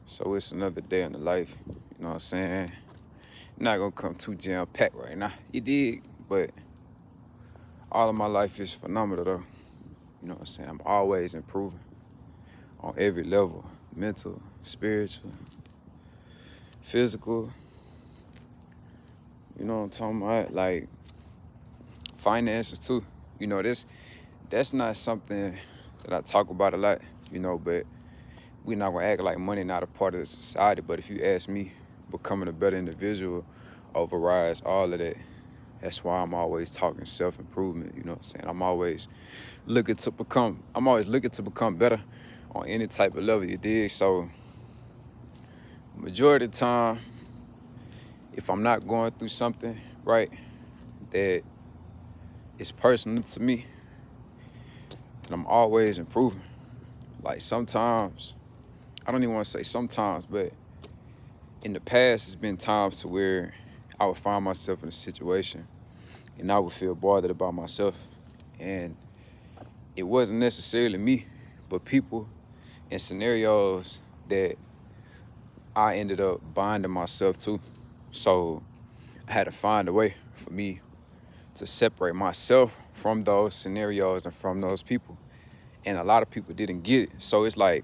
So it's another day in the life, you know what I'm saying? Not gonna come too jam-packed right now. You did, but all of my life is phenomenal though. You know what I'm saying? I'm always improving on every level. Mental, spiritual, physical, you know what I'm talking about? Like finances too. You know, that's not something that I talk about a lot, but we're not gonna act like money not a part of the society. But if you ask me, becoming a better individual overrides all of that. That's why I'm always talking self-improvement, you know what I'm saying? I'm always looking to become better on any type of level, you dig? So majority of the time, if I'm not going through something, right, that is personal to me, then I'm always improving. Like sometimes, I don't even want to say sometimes, but in the past, it's been times to where I would find myself in a situation and I would feel bothered about myself. And it wasn't necessarily me, but people and scenarios that I ended up binding myself to. So I had to find a way for me to separate myself from those scenarios and from those people. And a lot of people didn't get it. So it's like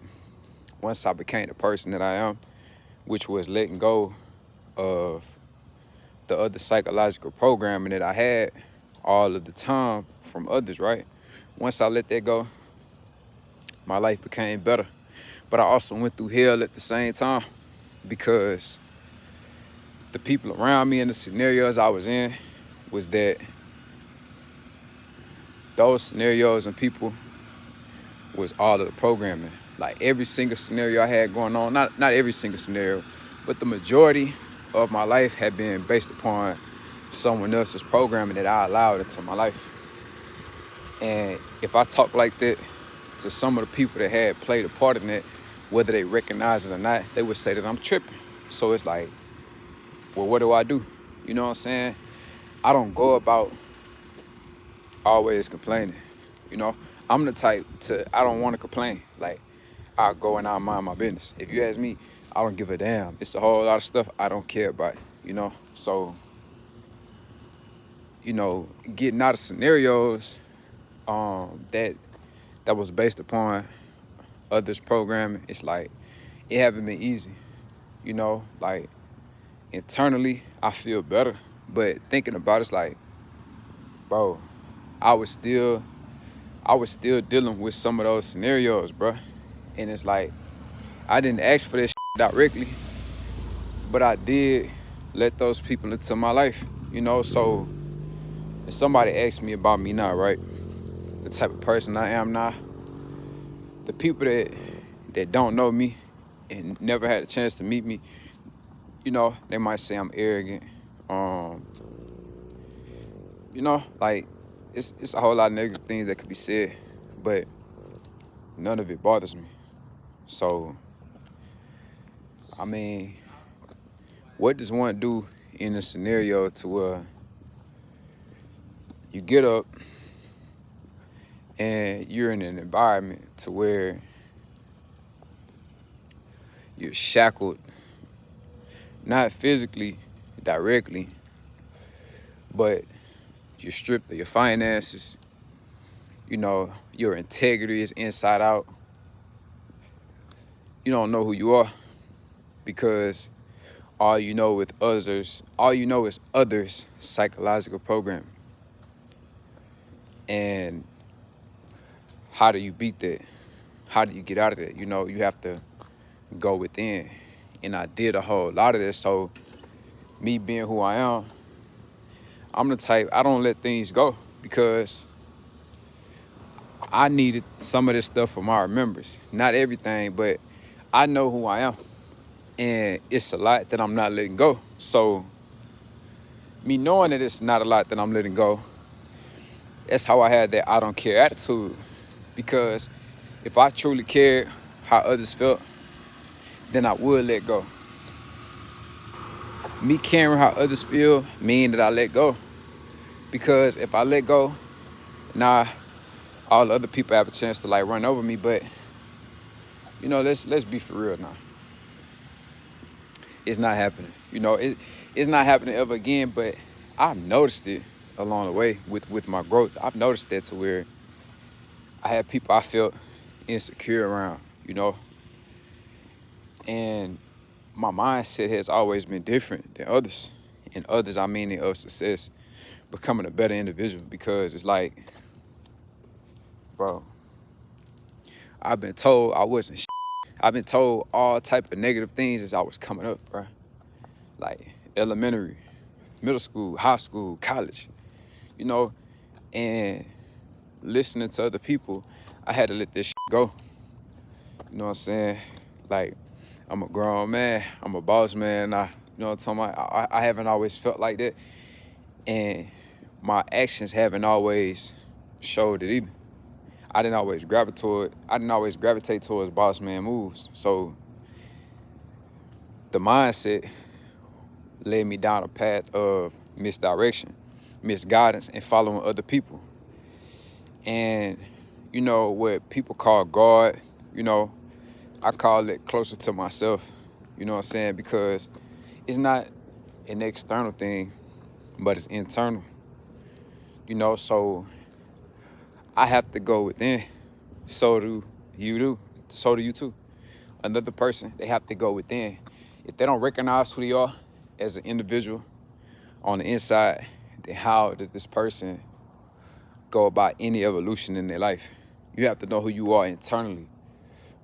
once I became the person that I am, which was letting go of the other psychological programming that I had all of the time from others, right? Once I let that go, my life became better. But I also went through hell at the same time because the people around me and the scenarios I was in was that those scenarios and people was all of the programming. Like every single scenario I had going on, not every single scenario, but the majority of my life had been based upon someone else's programming that I allowed into my life. And if I talk like that to some of the people that had played a part in it, whether they recognize it or not, they would say that I'm tripping. So it's like, well, what do I do? You know what I'm saying? I don't go about always complaining. You know, I'm the type I don't want to complain. Like, I'll go and I'll mind my business. If you ask me, I don't give a damn. It's a whole lot of stuff I don't care about, So, getting out of scenarios that was based upon others' programming, it's like, it haven't been easy. Like, internally, I feel better. But thinking about it's like, bro, I was still dealing with some of those scenarios, bro. And it's like, I didn't ask for this directly, but I did let those people into my life, So if somebody asks me about me now, right, the type of person I am now, the people that don't know me and never had a chance to meet me, they might say I'm arrogant. Like it's a whole lot of negative things that could be said, but none of it bothers me. So, I mean, what does one do in a scenario to where you get up and you're in an environment to where you're shackled, not physically directly, but you're stripped of your finances, your integrity is inside out. You don't know who you are because all you know is others' psychological programming. And how do you beat that? How do you get out of that? You have to go within. And I did a whole lot of this. So me being who I am, I'm the type, I don't let things go because I needed some of this stuff for my remembrance. Not everything, but I know who I am. And it's a lot that I'm not letting go. So me knowing that it's not a lot that I'm letting go, that's how I had that I don't care attitude. Because if I truly cared how others felt, then I would let go. Me caring how others feel mean that I let go. Because if I let go, nah, all the other people have a chance to like run over me. But let's be for real now. it's not happening. You know, it's not happening ever again, but I've noticed it along the way with my growth. I've noticed that to where I had people I felt insecure around, you know, and my mindset has always been different than others. And others, I mean, of success, becoming a better individual, because it's like, bro, I've been told I wasn't shit. I've been told all type of negative things as I was coming up, bro. Like elementary, middle school, high school, college, you know, and listening to other people, I had to let this shit go. You know what I'm saying? Like, I'm a grown man, I'm a boss man. You know what I'm talking about? I haven't always felt like that, and my actions haven't always showed it either. I didn't always gravitate towards boss man moves. So the mindset led me down a path of misdirection, misguidance, and following other people. And, you know, what people call God, you know, I call it closer to myself, you know what I'm saying? Because it's not an external thing, but it's internal, you know? So I have to go within. So do you. So do you too. Another person, they have to go within. If they don't recognize who they are as an individual on the inside, then how did this person go about any evolution in their life? You have to know who you are internally.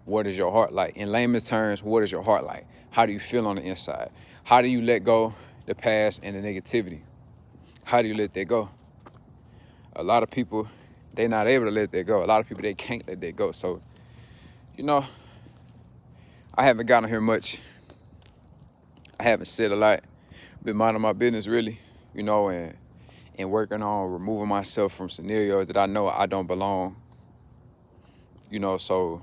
What is your heart like? In layman's terms, what is your heart like? How do you feel on the inside? How do you let go the past and the negativity? How do you let that go? A lot of people, they're not able to let that go. A lot of people, they can't let that go. So, you know, I haven't gotten here much. I haven't said a lot. Been minding my business, really, you know, and working on removing myself from scenarios that I know I don't belong. You know, so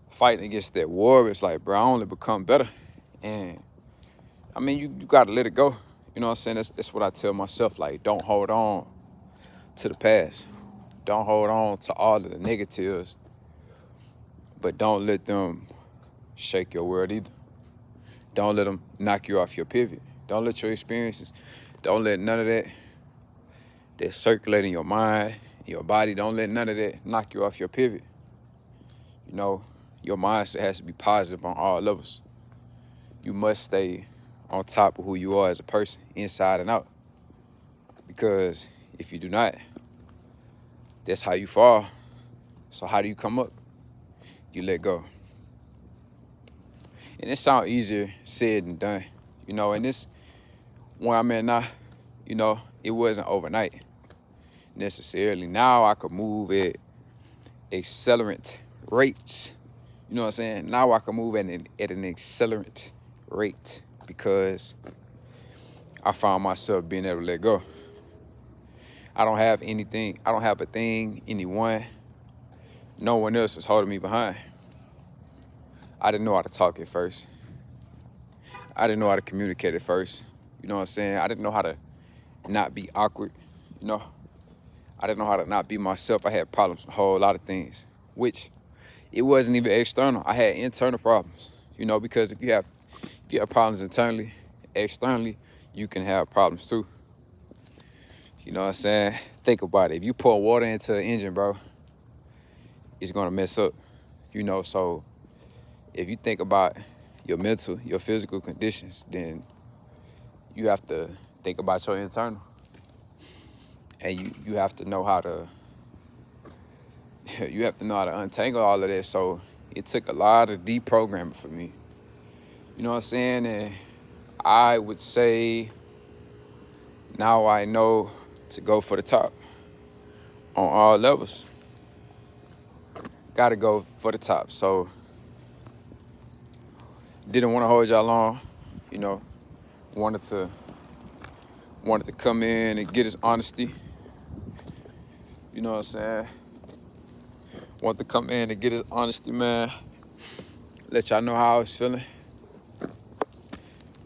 fighting against that war, it's like, bro, I only become better. And I mean, you gotta let it go. You know what I'm saying? That's what I tell myself. Like, don't hold on to the past. Don't hold on to all of the negatives, but don't let them shake your world either. Don't let them knock you off your pivot. Don't let your experiences, don't let none of that circulate in your mind, your body, don't let none of that knock you off your pivot. You know, your mindset has to be positive on all levels. You must stay on top of who you are as a person, inside and out. Because if you do not, that's how you fall. So how do you come up? You let go. And it sounds easier said than done. You know, and this, where I'm at now, you know, it wasn't overnight necessarily. Now I could move at accelerant rates. You know what I'm saying? Now I can move at an accelerant rate because I found myself being able to let go. I don't have anything, I don't have a thing, anyone, no one else is holding me behind. I didn't know how to talk at first. I didn't know how to communicate at first. You know what I'm saying? I didn't know how to not be awkward, you know? I didn't know how to not be myself. I had problems with a whole lot of things, which it wasn't even external. I had internal problems, you know, because if you have problems internally, externally, you can have problems too. You know what I'm saying? Think about it. If you pour water into an engine, bro, it's gonna mess up, you know? So if you think about your mental, your physical conditions, then you have to think about your internal. And you have to know how to you have to know how to untangle all of that. So it took a lot of deprogramming for me. You know what I'm saying? And I would say now I know to go for the top on all levels. Gotta go for the top. So didn't want to hold y'all long, you know, wanted to come in and get his honesty. You know what I'm saying? Wanted to come in and get his honesty, man. Let y'all know how I was feeling.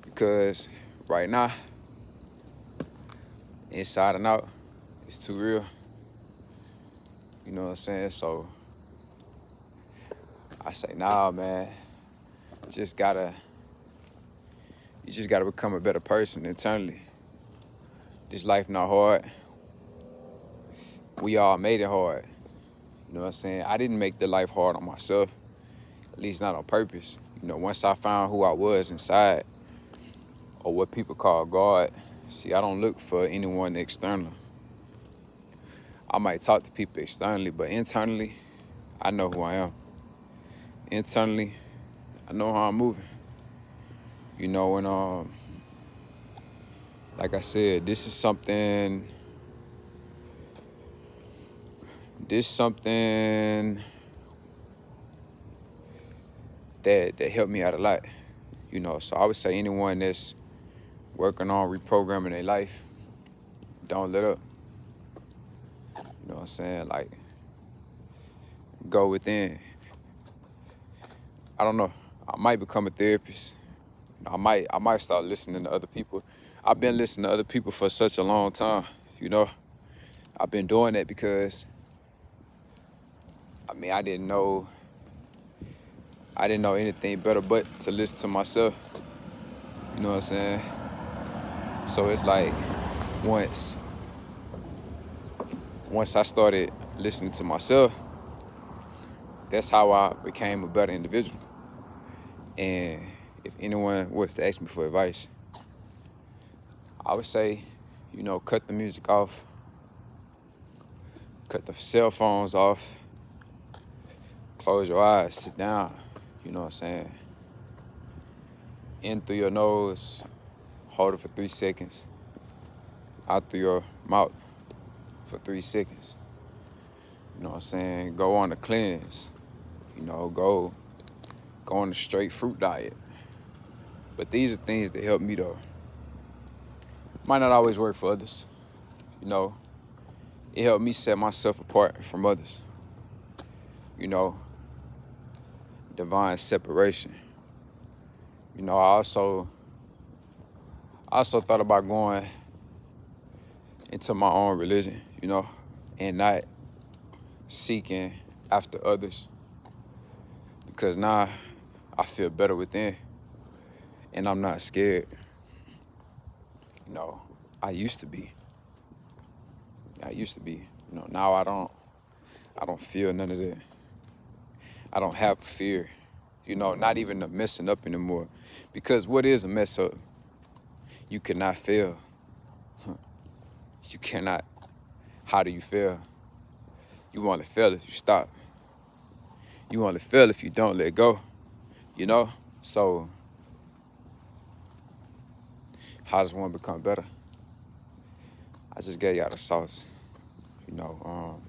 Because right now, inside and out, it's too real. You know what I'm saying? So I say, nah, man, just gotta You just gotta become a better person internally. This life not hard. We all made it hard. You know what I'm saying? I didn't make the life hard on myself, at least not on purpose. You know, once I found who I was inside, or what people call God, see, I don't look for anyone external. I might talk to people externally, but internally, I know who I am. Internally, I know how I'm moving. You know, and like I said, this is something that helped me out a lot. You know, so I would say anyone that's working on reprogramming their life, don't let up. You know what I'm saying? Like, go within. I don't know. I might become a therapist. I might start listening to other people. I've been listening to other people for such a long time. You know, I've been doing that because I didn't know anything better but to listen to myself. You know what I'm saying? So it's like once I started listening to myself, that's how I became a better individual. And if anyone was to ask me for advice, I would say, you know, cut the music off, cut the cell phones off, close your eyes, sit down, you know what I'm saying? In through your nose, hold it for 3 seconds, out through your mouth for 3 seconds. You know what I'm saying? Go on a cleanse, you know, go on a straight fruit diet. But these are things that help me though. Might not always work for others, you know. It helped me set myself apart from others. You know, divine separation. You know, I also thought about going into my own religion, you know, and not seeking after others. Because now I feel better within and I'm not scared. You know, I used to be. You know, now I don't feel none of that. I don't have fear, you know, not even the messing up anymore. Because what is a mess up? You cannot fail. You cannot. How do you fail? You only fail if you stop. You only fail if you don't let go, you know? So, how does one become better? I just gave y'all the sauce, you know.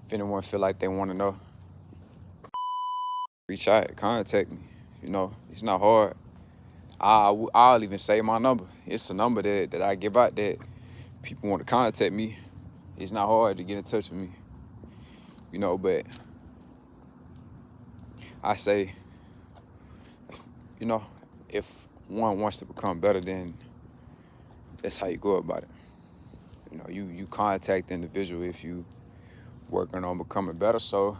If anyone feel like they want to know, reach out, contact me, you know. It's not hard. I'll even say my number. It's a number that I give out that people want to contact me. It's not hard to get in touch with me, you know, but I say, you know, if one wants to become better, then that's how you go about it. You know, you contact the individual if you working on becoming better. So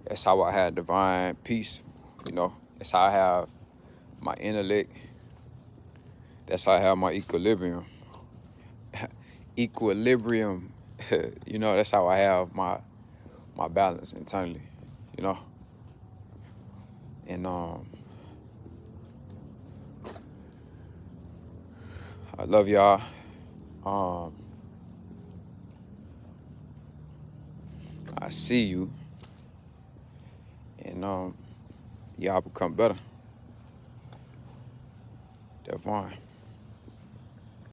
that's how I had divine peace, you know. That's how I have my intellect. That's how I have my equilibrium. Equilibrium, you know, that's how I have my balance internally, you know. And I love y'all. I see you. And y'all become better. Devon.